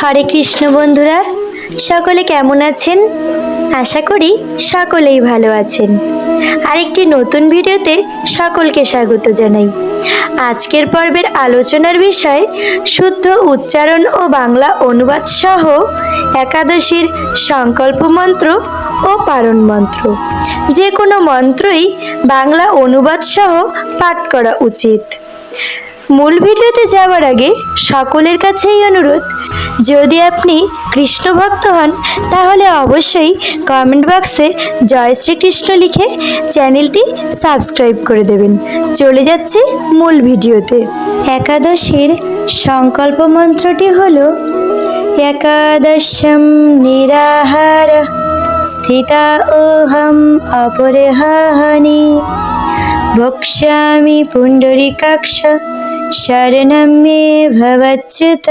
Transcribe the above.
হরে কৃষ্ণ বন্ধুরা, সকলে কেমন আছেন? আশা করি সকলেই ভালো আছেন। আরেকটি নতুন ভিডিওতে সকলকে স্বাগত জানাই। আজকের পর্বের আলোচনার বিষয় শুদ্ধ উচ্চারণ ও বাংলা অনুবাদ সহ একাদশীর সংকল্প মন্ত্র ও পারণ মন্ত্র। যে কোনো মন্ত্রই বাংলা অনুবাদ সহ পাঠ করা উচিত। মূল ভিডিওতে যাওয়ার আগে সকলের কাছেই অনুরোধ, যদি আপনি কৃষ্ণ ভক্ত হন তাহলে অবশ্যই কমেন্ট বক্সে জয় শ্রীকৃষ্ণ লিখে চ্যানেলটি সাবস্ক্রাইব করে দেবেন। চলে যাচ্ছি মূল ভিডিওতে। একাদশীর সংকল্প মন্ত্রটি হল একাদশম নিরাহার স্থিতা ওহম অপরিহানি বক্ষ্যামি পুণ্ডরীকাক্ষ শরণম মে ভবচ্যুত।